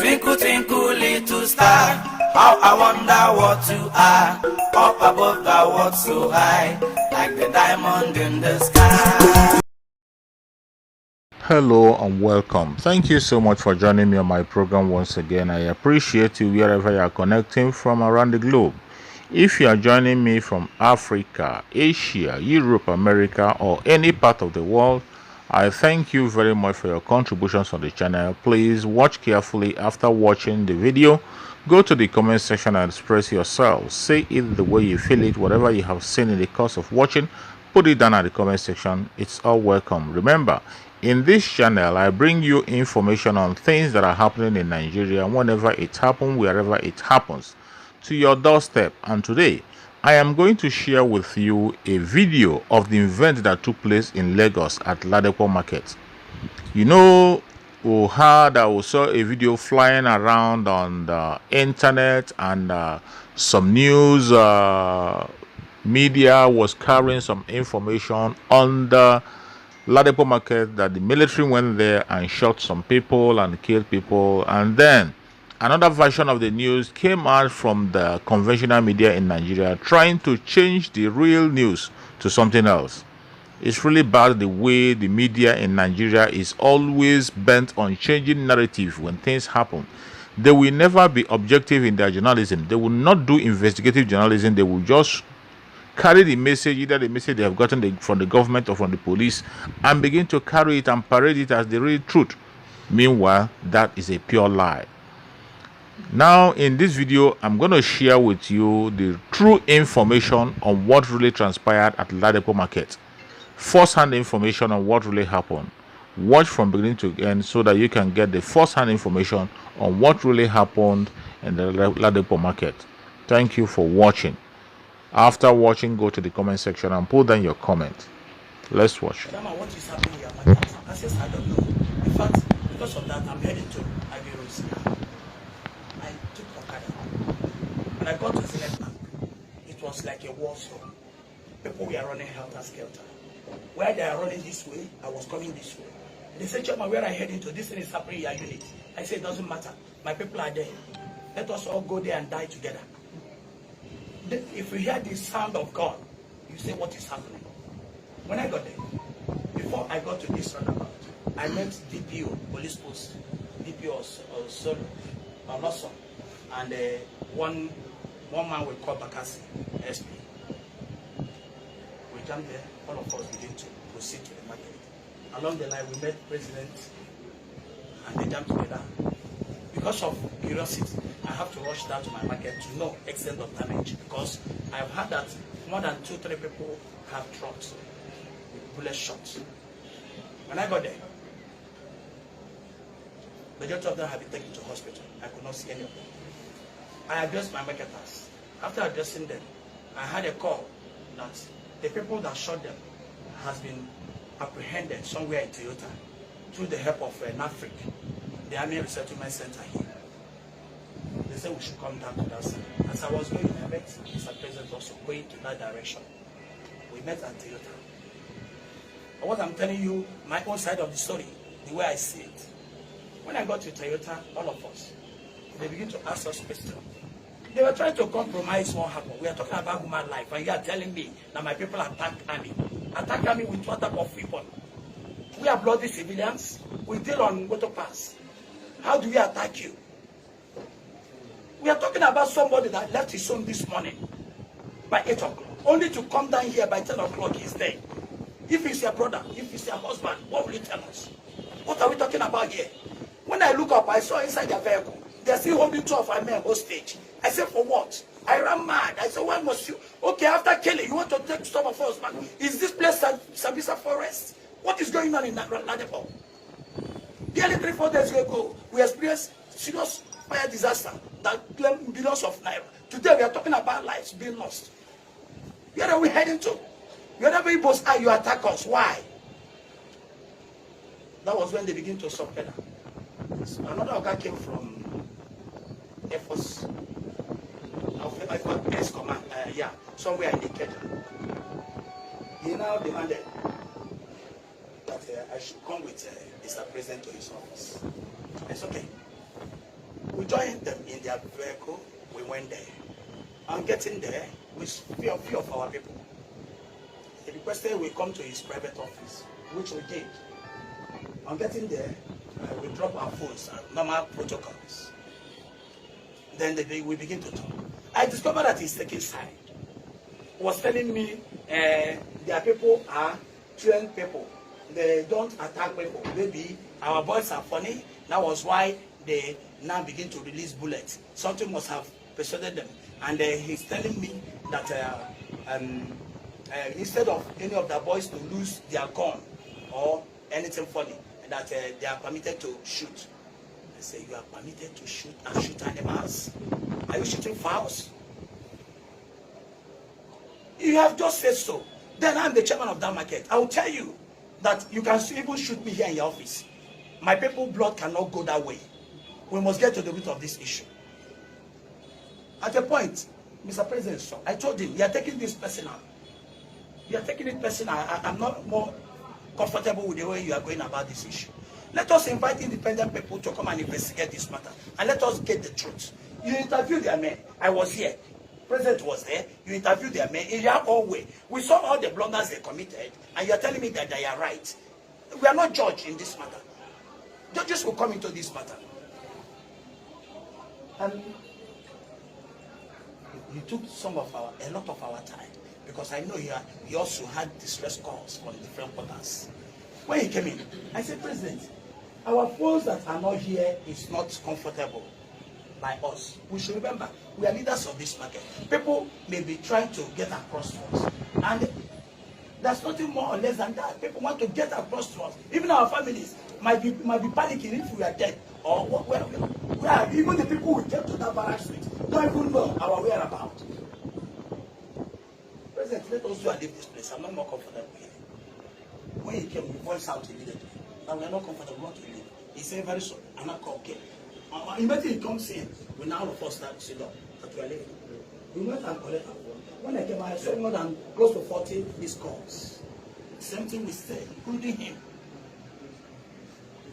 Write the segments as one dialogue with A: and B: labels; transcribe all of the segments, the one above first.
A: Twinkle, twinkle, little star, how I wonder what you are. Up above the world so high, like the diamond in the sky.
B: Hello and welcome. Thank you so much for joining me on my program once again. I appreciate you wherever you are connecting from around the globe. If you are joining me from Africa, Asia, Europe, America, or any part of the world, I thank you very much for your contributions on the channel. Please watch carefully after watching the video. Go to the comment section and express yourself. Say it the way you feel it. Whatever you have seen in the course of watching, put it down at the comment section. It's all welcome. Remember, in this channel, I bring you information on things that are happening in Nigeria whenever it happens, wherever it happens, to your doorstep. And today, I am going to share with you a video of the event that took place in Lagos at Ladepo market. You know, we saw a video flying around on the internet, and some news media was carrying some information on the Ladepo market that the military went there and shot some people and killed people. And then another version of the news came out from the conventional media in Nigeria, trying to change the real news to something else. It's really bad the way the media in Nigeria is always bent on changing narrative when things happen. They will never be objective in their journalism. They will not do investigative journalism. They will just carry the message, either the message they have gotten from the government or from the police, and begin to carry it and parade it as the real truth. Meanwhile, that is a pure lie. Now, in this video, I'm going to share with you the true information on what really transpired at Ladepo market. First-hand information on what really happened. Watch from beginning to end so that you can get the first-hand information on what really happened in the Ladepo market. Thank you for watching. After watching, go to the comment section and put down your comment. Let's watch.
C: What is happening here? I said, I don't know. In fact, because of that, I'm heading to Abiros. I took Okada. When I got to Zenith Bank, it was like a war zone. People were running helter-skelter. Where they are running this way, I was coming this way. They said, Chairman, where I heading to? This thing is happening in your unit. I said, it doesn't matter. My people are there. Let us all go there and die together. If you hear the sound of God, you say, what is happening? When I got there, before I got to this roundabout, I met DPO, police post, DPO Solo, Lawson, and one man we call Bakassi, SP. We jumped there, all of us began to proceed to the market. Along the line, we met President, and they jumped together. Because of curiosity, I have to rush down to my market to know extent of damage, because I've heard that more than 2-3 people have dropped with bullet shots. When I got there, the majority of them have been taken to hospital. I could not see any of them. I addressed my marketers. After addressing them, I had a call that the people that shot them has been apprehended somewhere in Toyota through the help of NAFRIC, the Army Resettlement Center here. They said we should come down to that side. As I was going, I met Mr. President also going to that direction. We met at Toyota. But what I'm telling you, my own side of the story, the way I see it. When I got to Toyota, all of us, they begin to ask us questions. They were trying to compromise what happened. We are talking about human life, and you are telling me that my people attack army. Attack army with what type of weapon? We are bloody civilians. We deal on motor pass. How do we attack you? We are talking about somebody that left his home this morning by 8 o'clock, only to come down here by 10 o'clock. He's there. If it's your brother, if it's your husband, what will you tell us? What are we talking about here? When I look up, I saw inside their vehicle, they're still holding 2 of our men hostage. I said, for what? I ran mad. I said, why must you? Okay, after killing, you want to take some of us back? Is this place Sabisa Forest? What is going on in Ladepo? Barely 3-4 days ago, we experienced serious fire disaster that claimed billions of naira. Today, we are talking about lives being lost. Where are we heading to? Wherever you both are, you attack us. Why? That was when they begin to subpoena. So another guy came from Air Force. I got Air Command. Somewhere in the Kenya. He now demanded that I should come with Mr. President to his office. It's okay. We joined them in their vehicle. We went there. On getting there, with few of our people, he requested we come to his private office, which we did. On getting there, we dropped our phones and normal protocols. Then we begin to talk. I discovered that he's taking side. He was telling me their people are trained people. They don't attack people. Maybe our boys are funny. That was why they now begin to release bullets. Something must have persuaded them. And he's telling me that instead of any of the boys to lose their gun or anything funny, that they are permitted to shoot. I say, you are permitted to shoot and shoot animals? Are you shooting fowls? You have just said so. Then I'm the chairman of that market. I will tell you that you can even shoot me here in your office. My people's blood cannot go that way. We must get to the root of this issue. At a point, Mr. President, so I told him, you are taking this personal. You are taking it personal. I'm not more comfortable with the way you are going about this issue. Let us invite independent people to come and investigate this matter. And let us get the truth. You interviewed their men. I was here. President was there. You interviewed their men in their own way. We saw all the blunders they committed. And you are telling me that they are right. We are not judged in this matter. Judges will come into this matter. And he took a lot of our time. Because I know he also had distress calls from different quarters. When he came in, I said, President, our foes that are not here is not comfortable by us. We should remember, we are leaders of this market. People may be trying to get across to us. And there's nothing more or less than that. People want to get across to us. Even our families might be panicking if we are dead. Or where even the people who came to that barrack street don't even know our whereabouts. President, let us do and leave this place. I'm not more comfortable here. When he came, we voiced out immediately. And we are not comfortable, we want to leave. He said very soon, I'm not okay. Immediately he comes in, we now of us start to sit down. But we are leaving. We went and collected our phone. When I came, I saw more than close to 40 missed calls. Same thing we said, including him.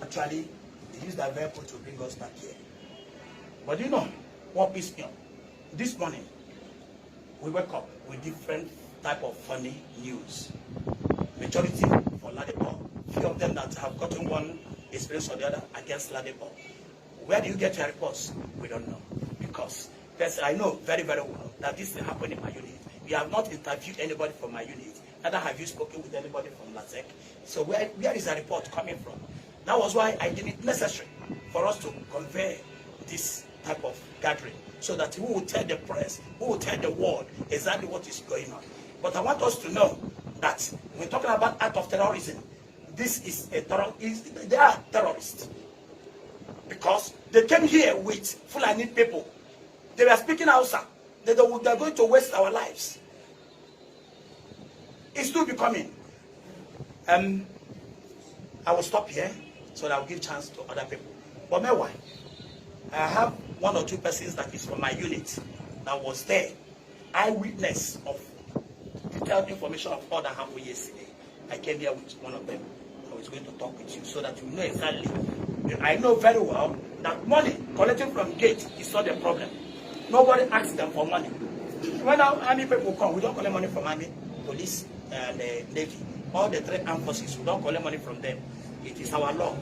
C: Actually, he used that vehicle to bring us back here. But you know what pissed me off? This morning, we wake up with different type of funny news. Majority for Ladepo, few of them that have gotten one experience or the other against Ladepo. Where do you get your reports? We don't know. Because I know very, very well that this will happen in my unit. We have not interviewed anybody from my unit. Neither have you spoken with anybody from LASEC. So where is the report coming from? That was why I deemed it necessary for us to convey this type of gathering, so that who will tell the press, who will tell the world exactly what is going on. But I want us to know that when we're talking about act of terrorism, this is a they are terrorists. Because they came here with Fulani people. They were speaking Hausa. They're going to waste our lives. It's still becoming. I will stop here so that I'll give chance to other people. But meanwhile, I have one or two persons that is from my unit that was there. Eyewitness of detailed information of all that happened yesterday. I came here with one of them. I was going to talk with you so that you know exactly. I know very well that money collected from gate is not the problem. Nobody asks them for money. When our army people come, we don't collect money from army, police, and navy. All the three armed forces, we don't collect money from them. It is our law.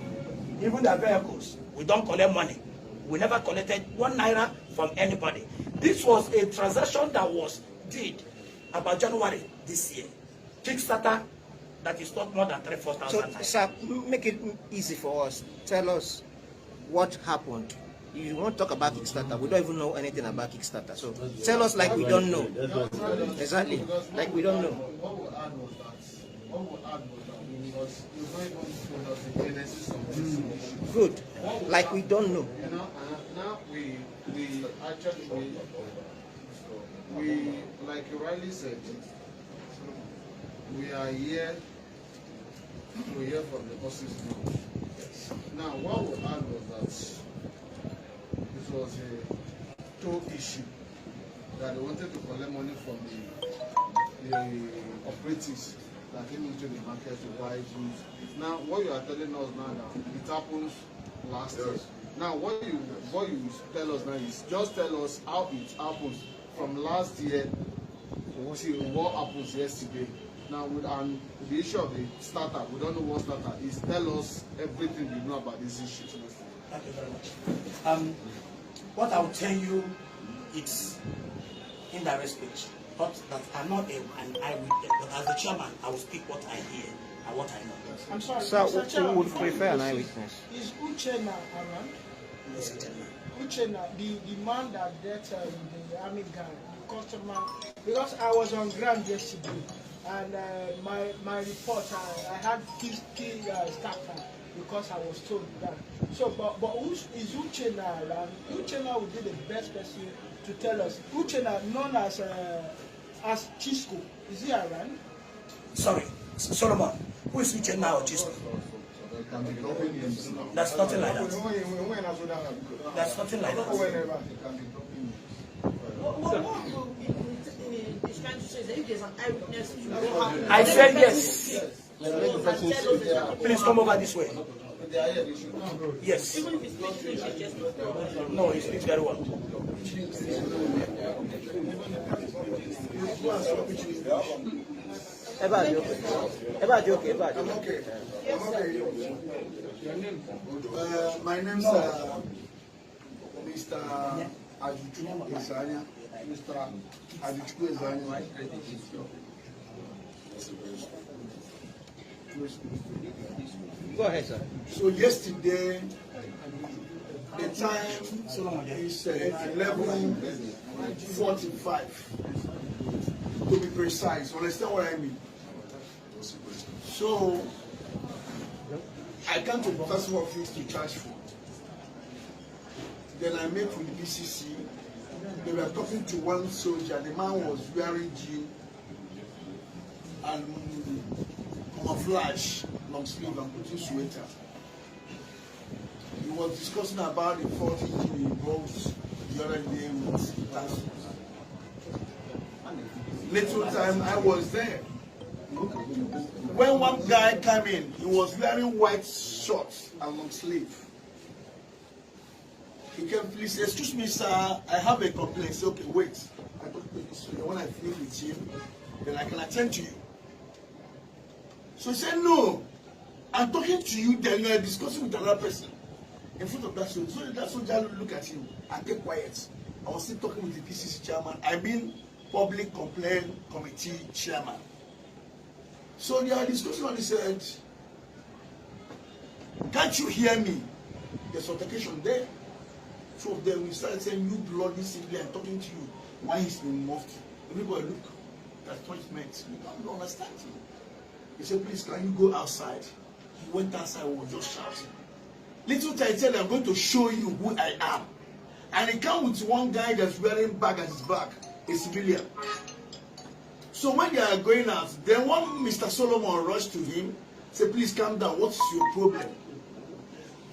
C: Even the vehicles, we don't collect money. We never collected 1 naira from anybody. This was a transaction that was did about January this year. Kickstarter, that is not more than 3,000-4,000
D: So,
C: naira.
D: sir, make it easy for us. Tell us what happened. You won't talk about Kickstarter. We don't even know anything about Kickstarter. So tell us like we don't know. Exactly. Like we don't know.
E: What we add was that because you don't even know the genesis of this issue.
D: Good. Like we don't know.
E: You know, now we actually like you rightly said, we are here to hear from the horse's mouth. Now what we add was that this was a toll issue that they wanted to collect money from the operatives that came into the market to buy goods. Now, what you are telling us now that it happens last year, Now, what you tell us now is just tell us how it happens from last year to what happens yesterday. Now, with the issue of the startup, we don't know what startup is. Tell us everything you know about this issue.
C: Thank you very much. What I will tell you, it's indirect speech. Not that I'm not an eyewitness, but as the chairman, I will speak what I hear and what I know.
D: I'm sorry, sir, who would prefer an eyewitness?
F: Is Uchenna around?
C: Yes, Uchenna.
F: Uchenna, the man that dealt the army guy, the customer, because I was on ground yesterday, and my report, I had 50 staff because I was told that. So, but is Uchenna around? Uchenna would be the best person to tell us. Uchenna, known as Chisco, is he around?
C: Sorry, Solomon, who is Uchenna or Chisco? That's nothing like that. That's nothing like that.
G: What he's trying to say is that if there's an eyewitness, you don't have.
C: I said yes. Please come over this way. Yes.
G: Even if he speaks English, it's just
C: No, he speaks very well.
H: I'm okay. My name's Mr. Ajuchu Ezanya. Mr. Ajuchu Ezanya.
D: Go ahead, sir.
H: So yesterday, the time is 11:45. To be precise, understand what I mean? So I came to the first office to charge food. Then I met with the BCC. They were talking to one soldier. The man was wearing jeans and camouflage, long sleeve, and putting sweater. He was discussing about the 40 he brought the other day with that. Little time I was there. When one guy came in, he was wearing white shorts and long sleeve. He came, please, excuse me, sir, I have a complaint. He said, okay, wait. I talk to this way. When I finish with him, then I can attend to you. So he said, no, I'm talking to you, then you are discussing with another person in front of that soldier. So that soldier look at him and keep quiet. I was still talking with the PCC chairman. I mean, Public Complaint Committee chairman. So they are discussing and he said, can't you hear me? There's altercation there. Two of them, we started saying, you bloody simply, I'm talking to you. Why he's been moved? Everybody look, that's what it meant. We don't understand him. He said, please, can you go outside? He went outside, we were just shouting. Little time he said, I'm going to show you who I am. And he came with one guy that's wearing bag at his back, a civilian. So when they are going out, then one Mr. Solomon rushed to him, said, please calm down, what's your problem?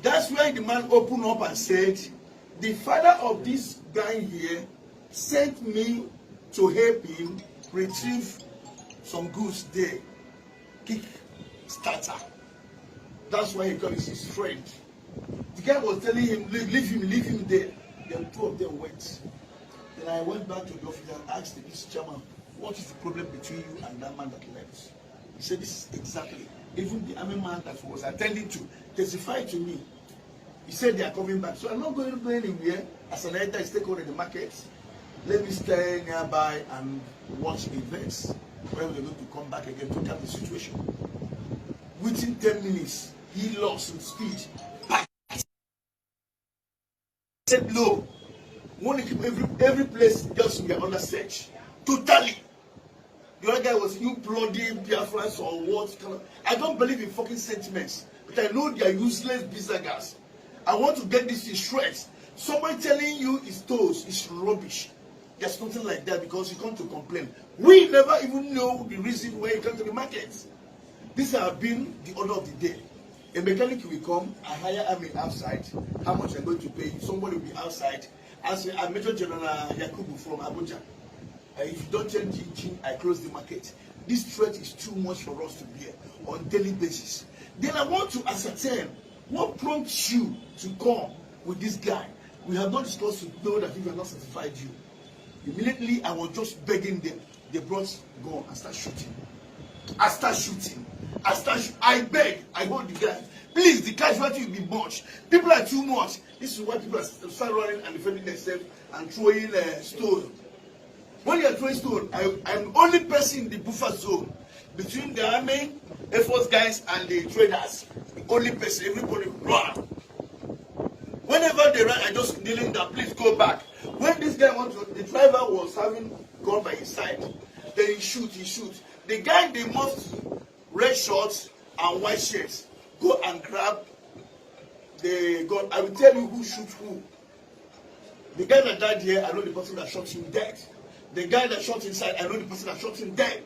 H: That's where the man opened up and said, the father of this guy here sent me to help him retrieve some goods there. Kick starter. That's why he calls his friend. The guy was telling him, leave him there. Then two of them went. Then I went back to the office and asked the PC chairman, what is the problem between you and that man that left? He said, this is exactly. Even the army man that was attending to testified to me. He said they are coming back. So I'm not going to go anywhere. As an editor, I take over the market. Let me stay nearby and watch events. When they're going to come back again to cap the situation. Within 10 minutes, he lost in speed. He said, no. Every place just we are under search. Totally. The other guy was, you bloody Biafrans or what? I don't believe in fucking sentiments. But I know they are useless bizagas. I want to get this in shreds. Someone telling you it's toast, it's rubbish. There's nothing like that because you come to complain. We never even know the reason why you come to the market. This has been the order of the day. A mechanic will come, I hire army outside. How much I'm going to pay? Somebody will be outside. I say, I'm Major General Yakubu from Abuja. If you don't change the engine, I close the market. This threat is too much for us to bear on a daily basis. Then I want to ascertain what prompts you to come with this guy. We have not discussed to know that if you have not certified you. Immediately, I was just begging them. They brought gun and start shooting. I beg. I hold the guy. Please, the casualty will be much. People are too much. This is why people are start running and defending themselves and throwing stone. When you are throwing stone, I'm the only person in the buffer zone between the army, Air Force guys, and the traders. The only person. Everybody run. Whenever they run, I just kneeling down. Please go back. When this guy the driver was having gun by his side. Then he shoot. The guy in the most red shorts and white shirts go and grab the gun. I will tell you who shot who. The guy that died here, I know the person that shot him dead. The guy that shot inside, I know the person that shot him dead.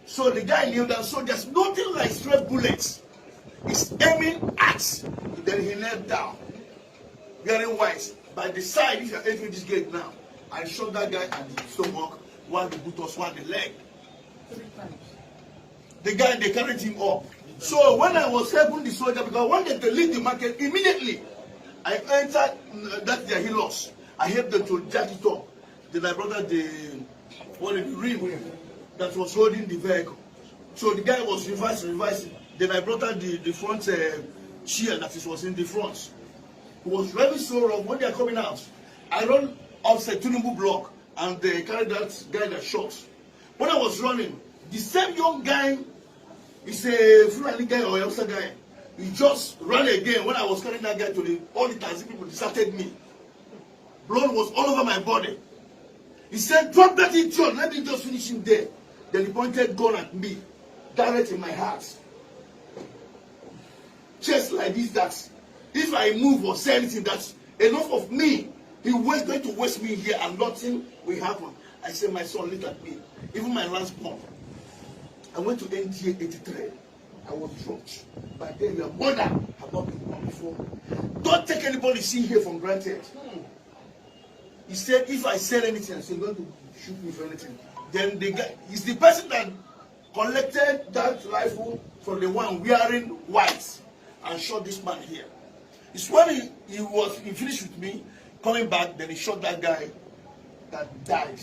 H: So the guy knew that. So there's nothing like stray bullets. He's aiming at. Then he knelt down, wearing white. By the side, if you're entering this gate now, I shot that guy at the stomach, one the buttocks, one the leg.
F: 3 times.
H: The guy, they carried him up. So when I was helping the soldier, because I wanted to leave the market immediately, I entered that their helos. I helped them to jack it up. Then I brought out the rim that was holding the vehicle. So the guy was reversing. Then I brought out the front chair that was in the front. It was very so rough. When they are coming out, I run outside Tinubu block and they carried that guy that shot. When I was running, the same young guy is a Fulani guy or Elsa guy. He just ran again. When I was carrying that guy to all the taxi people deserted me. Blood was all over my body. He said, drop that idiot, let me just finish him there. Then he pointed gun at me, direct in my heart. Just like this, that if I move or say anything, that's enough of me. He was going to waste me here and nothing will happen. I said, my son, look at me. Even my last bomb. I went to NTA 83. I was dropped. By then, your mother had not been born before. Don't take anybody seen here from granted. He said, if I said anything, I said, you're going to shoot me for anything. Then the guy, is the person that collected that rifle from the one wearing white and shot this man here. It's when he finished with me, coming back, then he shot that guy that died.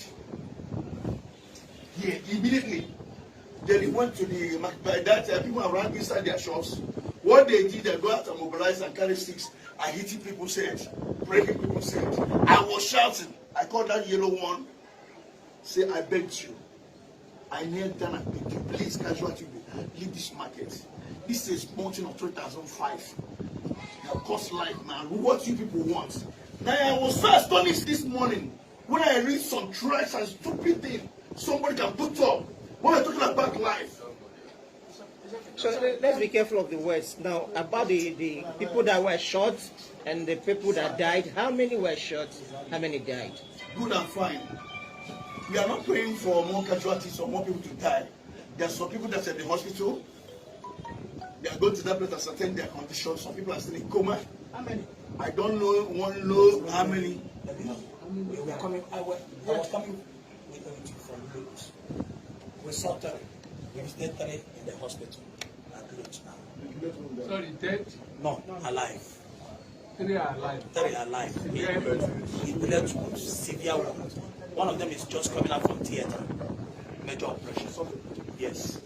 H: Here, immediately. Then he went to the market. By that time, people around inside their shops. What they did, they go out and mobilize and carry sticks and hitting people's heads, breaking people's heads. I was shouting. I called that yellow one. Say, I begged you. I knelt down and begged you. Please, casualty, leave this market. This is mountain of 2005. Of course, life, man. What you people want? Now, I was so astonished this morning when I read some trash and stupid thing somebody can put up. When we're talking about life.
D: So let's be careful of the words. Now, about the people that were shot and the people that died, how many were shot? How many died?
H: Good and fine. We are not praying for more casualties or more people to die. There are some people that are in the hospital. They are going to that place to ascertain their condition. Some people are still in coma.
F: How many?
H: I don't know how many.
C: We were coming. I was coming from Lute. We saw 3. We visited 3 in the hospital at Lute now.
E: Sorry, dead?
C: No, alive.
E: 3 are alive.
C: 3 are alive. He led to severe wounds. One of them is just coming out from theater. Major operation. Yes.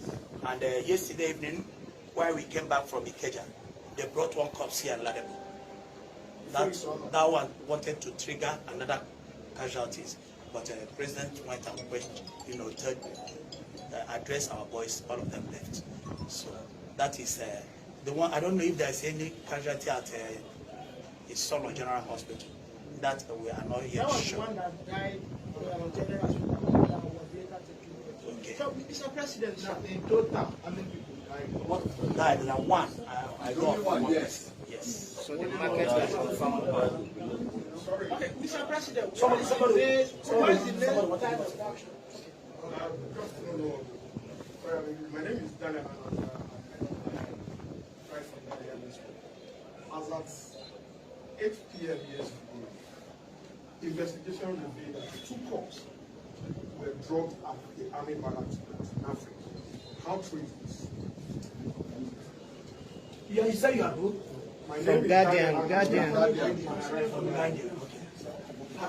C: And yesterday evening, while we came back from Ikeja, they brought one corpse here in Ladepo. That one wanted to trigger another casualties, but the president went and address our boys. All of them left. So that is the one. I don't know if there is any casualty at his Solo General Hospital. That we are not yet sure.
F: That was the one that died General Hospital that was later taken.
C: Okay.
F: So, Mr. President, now,
E: In total, how many people died?
C: What died? There are one. I know.
E: Only one, yes.
C: Yes.
D: So the market was confirmed.
F: okay, Mr. President,
C: Somebody.
F: what is the name of that action?
E: Just to know, my name is Daniel. As at 8 p.m. yesterday, investigation revealed that 2 cops were dropped at the army barracks in Africa. How true is this?
C: You say you are good.
D: From Guardian.
E: As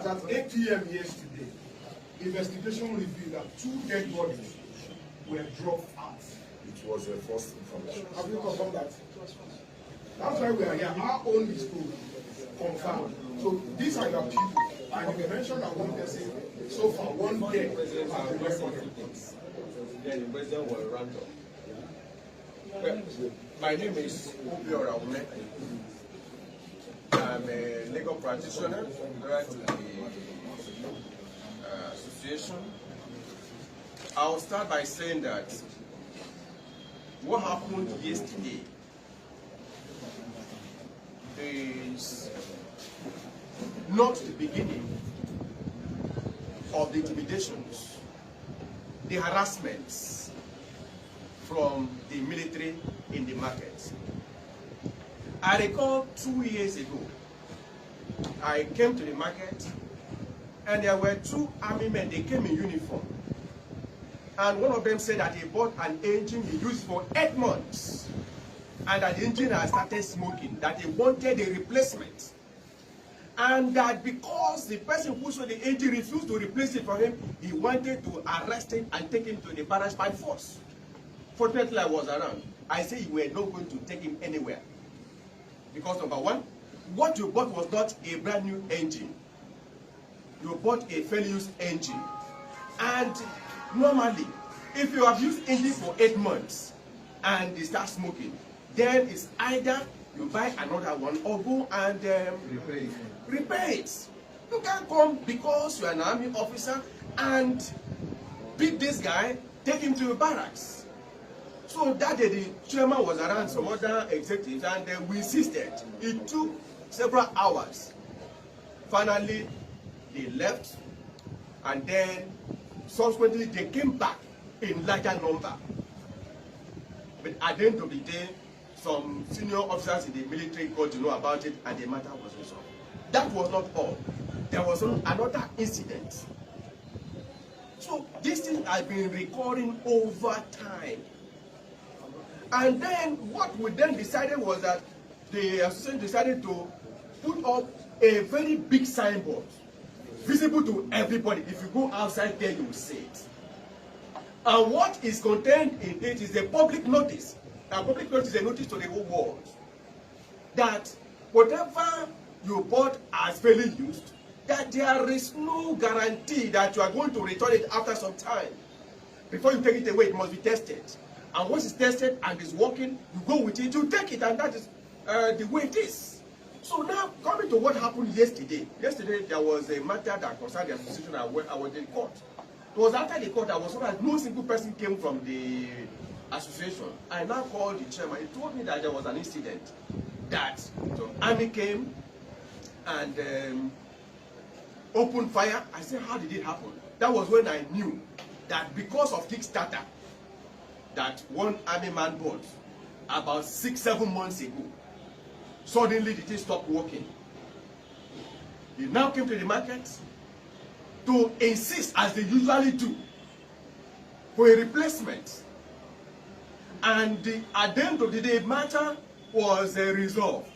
E: at 8 p.m. yesterday, investigation revealed that 2 dead bodies were dropped out.
I: It was a false information.
E: Have you confirmed that? That's why we are here. Our own is to confirm. So these are your people. And you mentioned that one person, so far, one dead has been recorded.
I: Then the president will run up. Well, my name is Obiora Ume. I'm a legal practitioner, right to the association. I'll start by saying that what happened yesterday is not the beginning of the intimidations, the harassments from the military in the market. I recall 2 years ago, I came to the market and there were 2 army men, they came in uniform. And one of them said that he bought an engine he used for 8 months. And that the engine had started smoking, that he wanted a replacement. And that because the person who sold the engine refused to replace it for him, he wanted to arrest him and take him to the barracks by force. Fortunately, I was around. I said you were not going to take him anywhere. Because number one, what you bought was not a brand new engine. You bought a fairly used engine. And normally, if you have used engine for 8 months and they start smoking, then it's either you buy another one or go and repair it. You can't come because you're an army officer and beat this guy, take him to the barracks. So that day the chairman was around, some other executives, and we insisted. It took several hours. Finally, they left, and then subsequently they came back in larger number. But at the end of the day, some senior officers in the military got to know about it, and the matter was resolved. That was not all. There was another incident. So this thing has been recurring over time. And then what we then decided was that the association decided to put up a very big signboard, visible to everybody. If you go outside there, you will see it. And what is contained in it is a public notice. A public notice is a notice to the whole world that whatever you bought as fairly used, that there is no guarantee that you are going to return it after some time. Before you take it away, it must be tested. And once it's tested and it's working, you go with it, you take it, and that is the way it is. So now, coming to what happened yesterday. Yesterday, there was a matter that concerned the association. I was in court. It was after the court, I was surprised no single person came from the association. I now called the chairman. He told me that there was an incident that some army came and opened fire. I said, how did it happen? That was when I knew that because of Kickstarter, that one army man bought about 6-7 months ago, suddenly the thing stopped working. He now came to the market to insist, as they usually do, for a replacement. And at the end of the day, matter was resolved.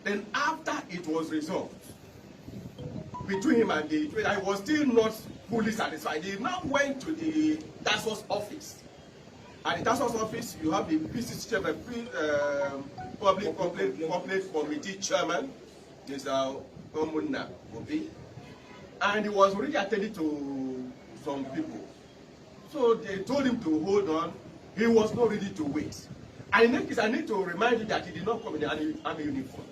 I: Then after it was resolved, between him and the trader, I was still not fully satisfied. He now went to the task force office. At the task force office, you have the PCC chairman, Public Complaint Committee chairman, Mr. Omunna Obi, and he was already attending to some people. So they told him to hold on. He was not ready to wait. And in that case, I need to remind you that he did not come in the army uniform.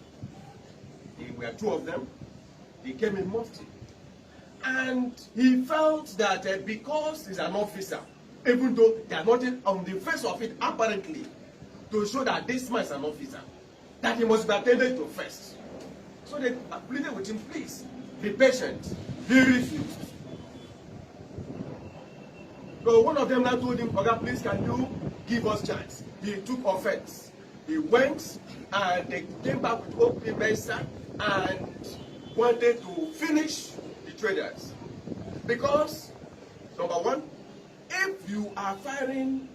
I: There were 2 of them. They came in mufti. And he felt that because he's an officer, even though there's nothing on the face of it apparently to show that this man is an officer, that he must be attended to first. So they pleaded with him, please, be patient. He refused. So one of them now told him, Oga, please, can you give us chance? He took offense. He went and they came back with open mesa and wanted to finish the traders. Because, number one, if you are firing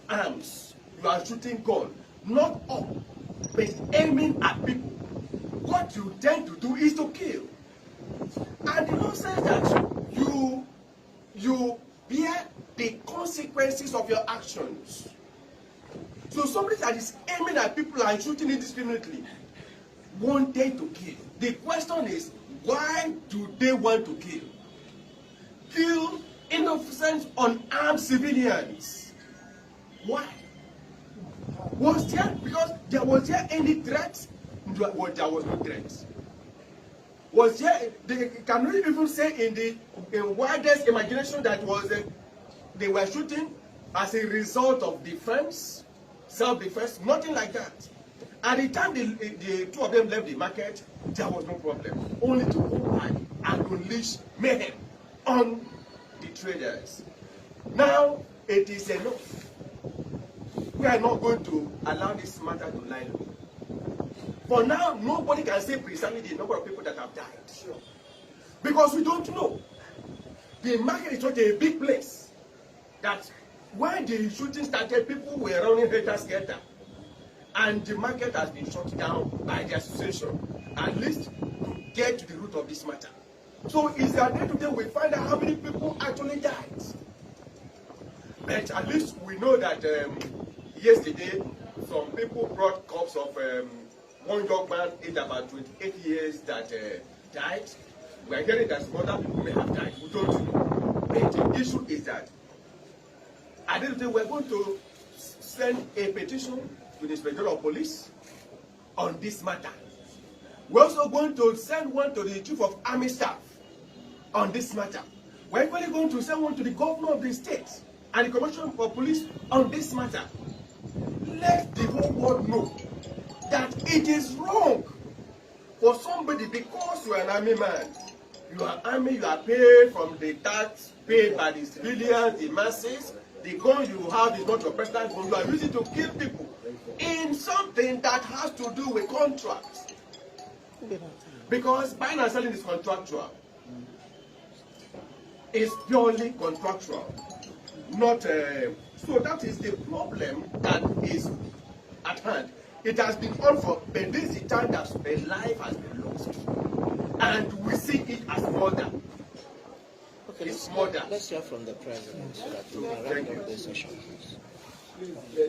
I: arms, you are shooting gun, not up But aiming at people, what you tend to do is to kill. And the law says that you bear the consequences of your actions. So somebody that is aiming at people and shooting indiscriminately wanted to kill. The question is, why do they want to kill? Kill innocent, unarmed civilians. Why? Was there any threat? There was no threat. Was there? Can we even say in the widest imagination that they were shooting as a result of defense, self-defense? Nothing like that. At the time the two of them left the market, there was no problem. Only to go back and unleash mayhem on the traders. Now it is enough. We are not going to allow this matter to lie low. For now, nobody can say precisely the number of people that have died. Sure. Because we don't know. The market is such a big place that when the shooting started, people were running helter-skelter. And the market has been shut down by the association, at least to get to the root of this matter. So it's that day today we find out how many people actually died. But at least we know that yesterday, some people brought corpse of one young man aged about 28 years that died. We are hearing that some other people may have died. We don't know. But the issue is that at the end of the day, we are going to send a petition to the Inspector of Police on this matter. We're also going to send one to the Chief of Army Staff on this matter. We're actually going to send one to the Governor of the state and the Commissioner of Police on this matter. Let the whole world know that it is wrong for somebody, because you are an army man, you are army, you are paid from the tax paid by the civilians, the masses. The gun you have is not your personal gun. You are using to kill people in something that has to do with contracts. Because buying and selling is contractual. It's purely contractual. Not so that is the problem that is at hand. It has been on for, but this is the time that a life has been lost. And we see it as murder.
D: Okay, let's hear from the president so that we can wrap up the session.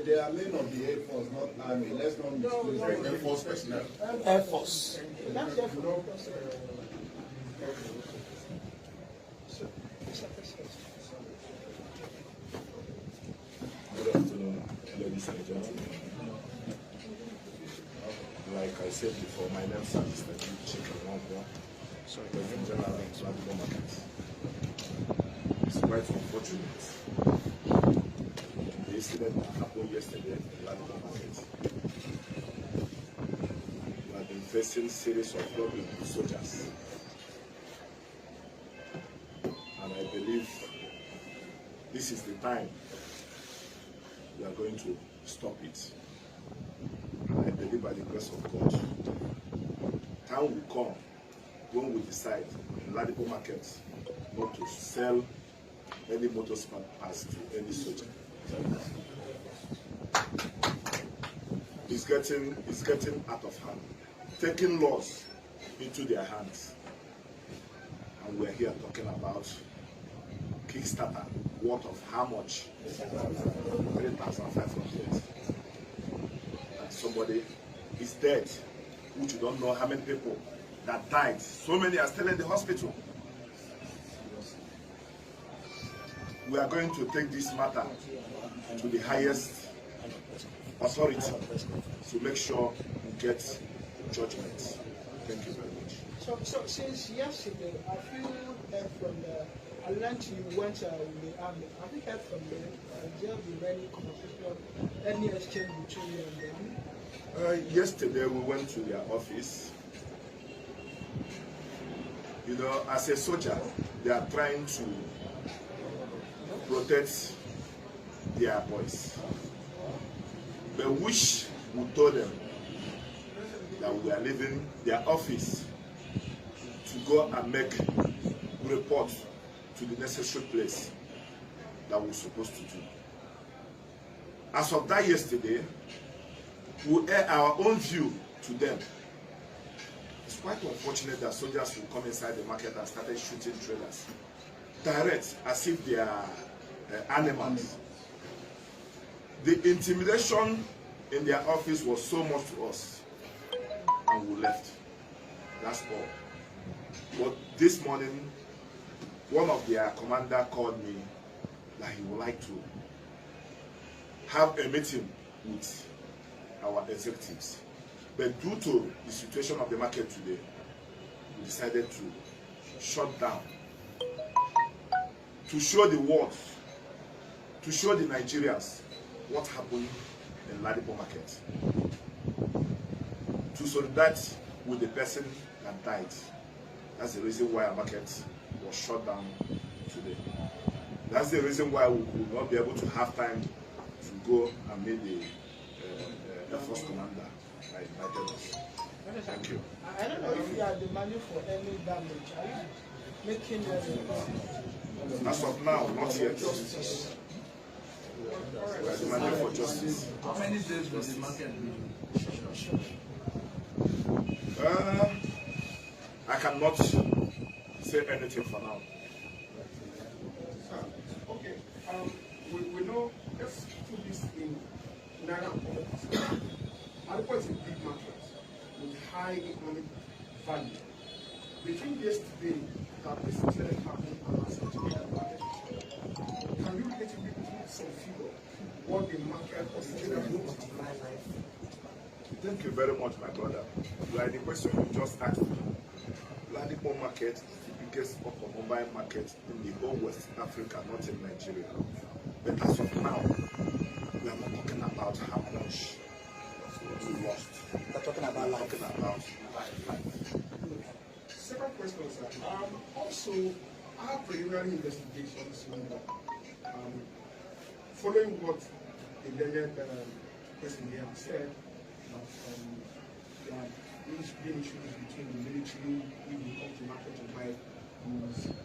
E: They are men of the Air Force, not Army. Let's not disclose Air Force personnel.
F: Air Force.
J: Good afternoon, ladies and gentlemen. Like I said before, my name is Mr. Sorry, the general of Ladepo Market. It's quite unfortunate. The incident that happened yesterday in Ladepo Market. We have been facing series of problems with soldiers. And I believe this is the time we are going to stop it. I believe by the grace of God, time will come when we decide in Ladepo Market not to sell any motor spare parts to any soldier. It's getting out of hand, taking laws into their hands. And we're here talking about Kickstarter, worth of how much? 3,500. And somebody is dead, which you don't know how many people that died. So many are still in the hospital. We are going to take this matter to the highest authority to make sure we get judgment. Thank you very much.
F: So since yesterday, I feel that from I learned you went in the army. Have you heard from them? There been any conversation, any exchange between you and them?
J: Yesterday we went to their office. You know, as a soldier, they are trying to protect their boys. But wish we told them that we are leaving their office to go and make report to the necessary place that we're supposed to do. As of that yesterday, will air our own view to them. It's quite unfortunate that soldiers will come inside the market and started shooting traders direct, as if they are animals. The intimidation in their office was so much to us, and we left. That's all. But this morning, one of their commander called me that he would like to have a meeting with our executives. But due to the situation of the market today, we decided to shut down, to show the world, to show the Nigerians what happened in Ladepo market, to solidarity with the person that died. That's the reason why our market was shut down today. That's the reason why we will not be able to have time to go and meet the Air Force commander that invited us. Thank you.
F: I don't know if you are demanding for any damage. Are you making
J: as of now, not yet. We are demanding for justice.
C: How many days will the market be?
J: I cannot say anything for now.
E: Okay, we know, let's put this in Naira points. Ladepo is a big market with high economic value. Between yesterday that this incident happened and last market, can you relatively put some figure what the market was doing?
J: Thank you very much, my brother. Like the question you just asked, Ladepo market is the biggest automobile market in the whole West Africa, not in Nigeria. But as of now, we are not talking about how much we lost.
D: We're talking about life.
J: We're talking about life.
E: Second question, sir. Also, our preliminary investigations, following what the legend person here said, there is been issues between the military, if they come to market to buy goods, and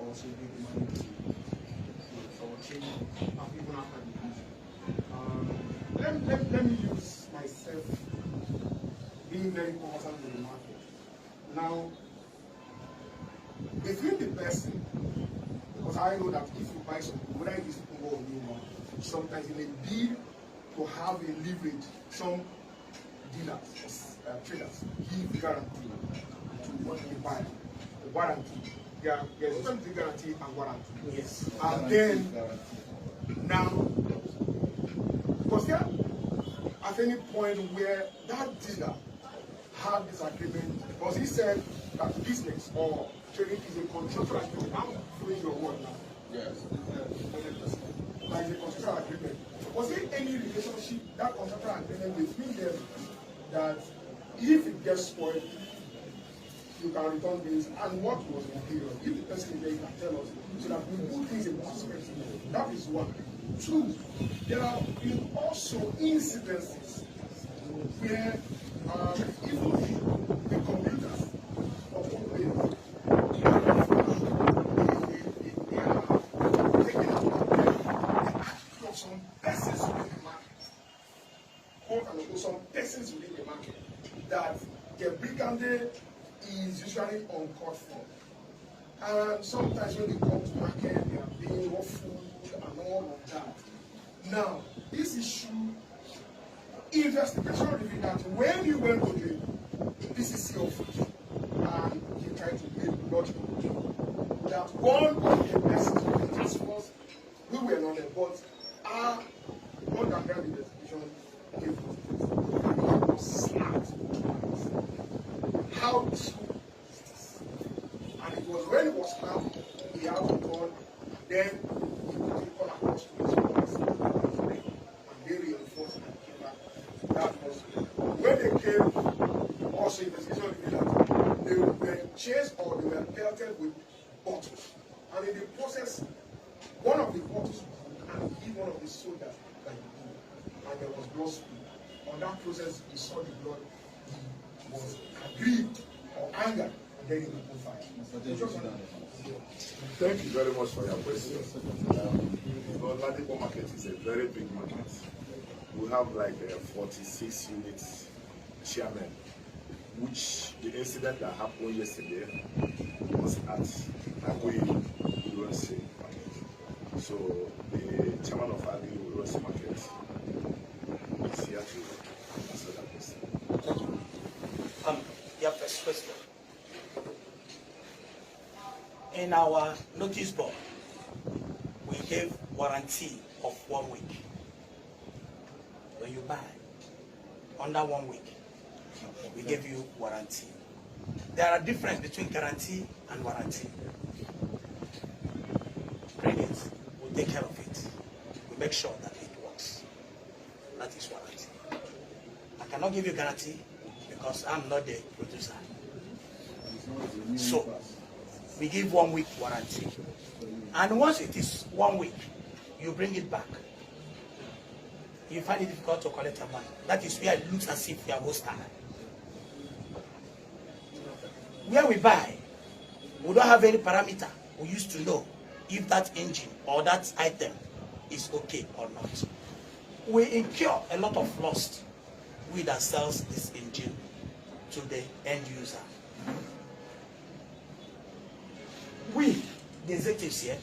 E: also give the money to our chain, even after the news. Let me use myself being very conversant with the market. Now, between the person, because I know that if you buy something, whether it is Congo or Nima, sometimes it may be to have a leverage, some dealers, traders, give guarantee to what they buy, the warranty. There's something guarantee and warranty. Yes. And then, now, was there at any point where that dealer had this agreement? Because he said that business or trading is a contractual agreement. I'm following your word now. Yes. Like a contractual agreement. Was there any relationship, that contractual agreement between them, that if it gets spoiled, you can return this, and what was the period? If the person is there, you can tell us, so that we put things in perspective. That is one. Two, there have been also incidences where even the computers of companies, they are taking out the attitude of some persons within the market, quote unquote, some persons within the market, that the brigandage is usually uncalled for. And sometimes when they come to market, they are being raw food and all of that. Now, this issue, investigation revealed that when you went to the PCC office and you tried to make logical, that one of the persons of the task force, we were not there, but our underground investigation gave us and he was slapped. How true is this? And it was when it was slapped, he had to call, then he put a call across to his office, and they reinforced and came back. That was when they came, also investigation revealed that they were chased or they were pelted with bottles. And in the process, one of the bottles and give one of the soldiers that he did, and there was blood spilled. On that process, he saw the blood. He was aggrieved or angered, and then he opened fire.
J: Thank you very much for your question. Ladepo market is a very big market. we have like 46 units chairman, which the incident that happened yesterday was at Agui Urusi. So the chairman of Agui Urusi Market is here to answer that question.
C: Your first question. In our notice board, we gave warranty of 1 week. When you buy under 1 week, we give you warranty. There are difference between guarantee and warranty. Bring it, we'll take care of it. We make sure that it works. That is warranty. I cannot give you guarantee because I'm not the producer. So we give 1 week warranty. And once it is 1 week, you bring it back. You find it difficult to collect your money. That is where it looks as if you are hostile. Where we buy, we don't have any parameter. We used to know if that engine or that item is okay or not. We incur a lot of loss, we that sells this engine to the end user. We, the executives here,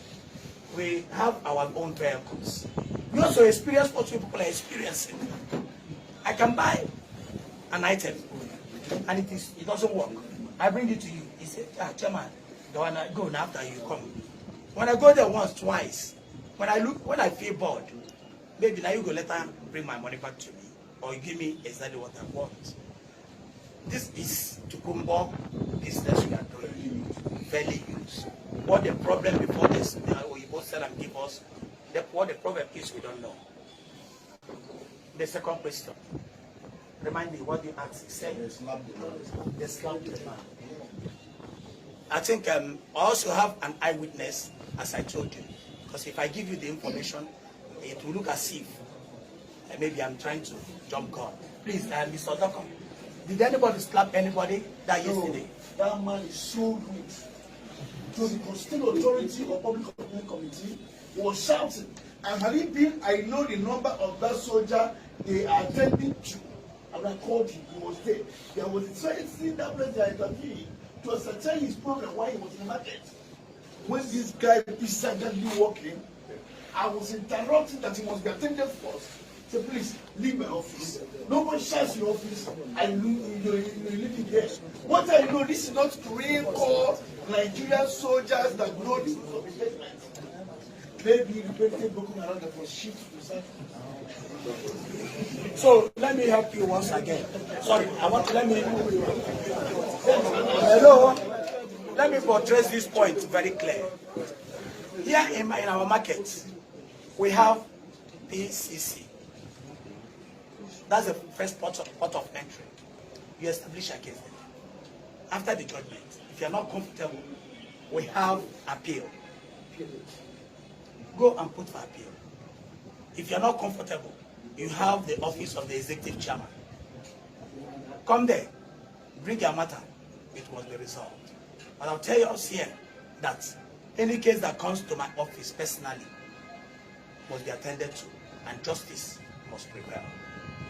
C: we have our own vehicles. We also experience what people are experiencing. I can buy an item and it doesn't work. I bring it to you. He said, Chairman, don't wanna go now after you come. When I go there once, twice, when I feel bored, maybe now you go later bring my money back to me or you give me exactly what I want. This is Tukumbo business we are doing. Fairly used. What the problem before this, we both said and give us, what the problem is, we don't know. The second question. Remind me what you asked. Say, the slap the man. I think I also have an eyewitness, as I told you. Because if I give you the information, it will look as if maybe I'm trying to jump gun. Please, Mr. Dokon, did anybody slap anybody that yesterday?
H: That man is so good. So the Constitutional Authority or Public Opinion Committee was shouting. And had it been, I know the number of that soldier they are attending to. And I called him, he was there. There was a thing that place they intervened to ascertain his problem while he was in the market. When this guy is silently walking, I was interrupting that he must be attended first. So please, leave my office. Nobody shouts your office. You're living there. What I know, this is not Korean Corps, Nigerian soldiers that know this information. Maybe repeated looking around that was shift to side.
C: So let me help you once again. Sorry, let me portray this point very clear. Here in our market, we have PCC. That's the first port of entry. You establish against them. After the judgment, if you are not comfortable, we have appeal. Go and put for appeal. If you are not comfortable, you have the office of the executive chairman. Come there, bring your matter. It was the result. But I'll tell you us here that any case that comes to my office personally must be attended to, and justice must prevail.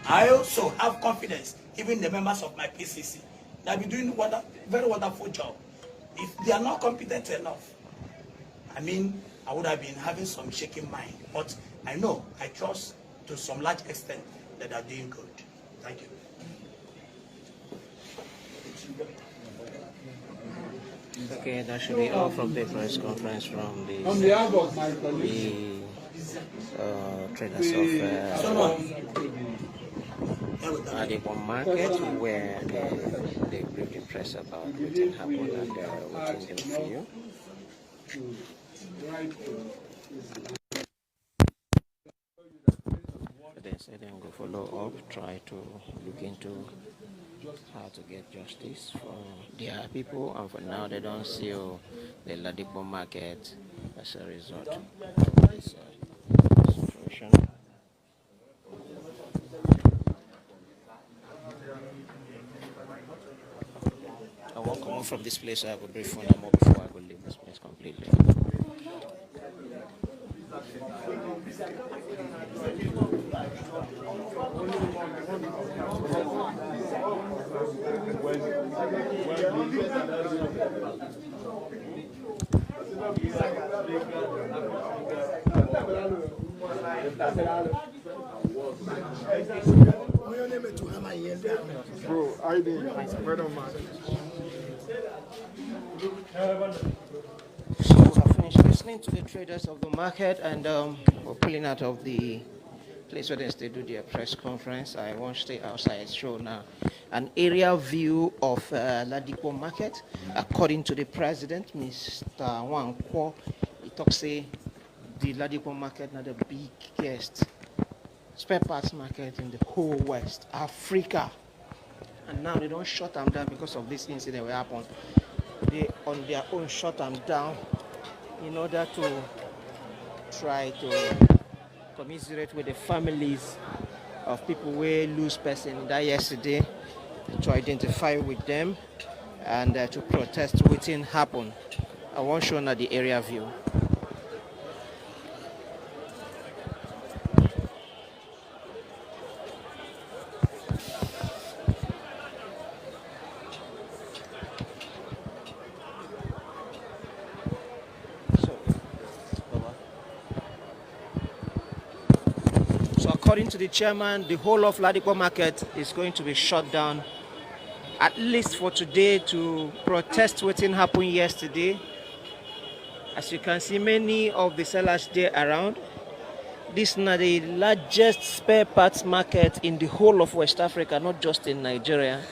C: I also have confidence, even the members of my PCC, that be doing a very wonderful job. If they are not competent enough, I would have been having some shaking mind. But I know, I trust to some large extent that they are doing good. Thank you.
D: Okay, that should be all from the press conference from the traders of Ladepo market, where they briefed the press about what happened and what they feel. They said they'll go follow up, try to look into how to get justice for their people, and for now they don't see the Ladepo market as a result of this situation. I won't come out from this place. I have a brief one more before I go leave this place completely.
E: Bro, I didn't. Well done, man.
D: So we have finished listening to the traders of the market, and we're pulling out of the place where they do their press conference. I won't stay outside. Show now an aerial view of Ladepo market. According to the president, Mr. Wankwo, he talks say the Ladepo market now the biggest spare parts market in the whole West Africa. And now they don't shut them down because of this incident will happen. They on their own shut them down in order to try to commiserate with the families of people who lose person that yesterday, to identify with them and to protest waiting happen. I want to show now the area view. So according to the chairman, the whole of Ladepo market is going to be shut down, at least for today, to protest what happened yesterday. As you can see, many of the sellers there around. This is now the largest spare parts market in the whole of West Africa, not just in Nigeria,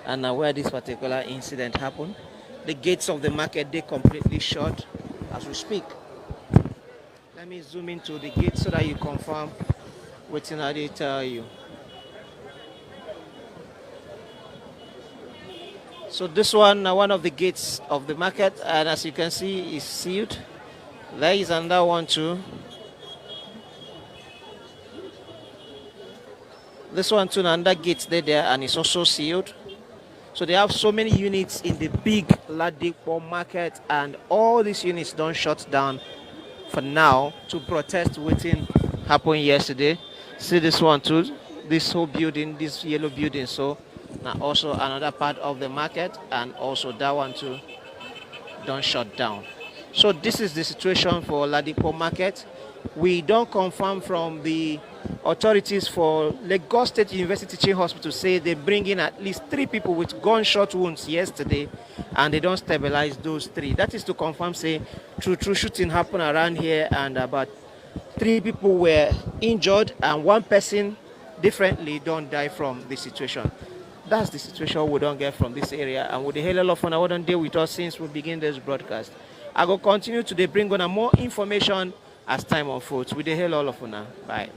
D: and where this particular incident happened. The gates of the market, they completely shut as we speak. Let me zoom into the gate so that you confirm what they tell you. So this one, one of the gates of the market, and as you can see, is sealed. There is another one too. This one too, another gate there, and it's also sealed. So they have so many units in the big Ladepo market, and all these units don't shut down for now to protest waiting happened yesterday. See this one too, this whole building, this yellow building. So now also another part of the market, and also that one too don't shut down. So this is the situation for Ladepo market. We don't confirm from the authorities for Lagos State University Teaching Hospital say they bring in at least 3 people with gunshot wounds yesterday, and they don't stabilize those 3. That is to confirm say true shooting happened around here, and about 3 people were injured and 1 person differently don't die from the situation. That's the situation we don't get from this area, and with the hell of fun I wouldn't deal with us since we begin this broadcast. I will continue to bring on more information as time unfolds. With the hell of fun. Bye.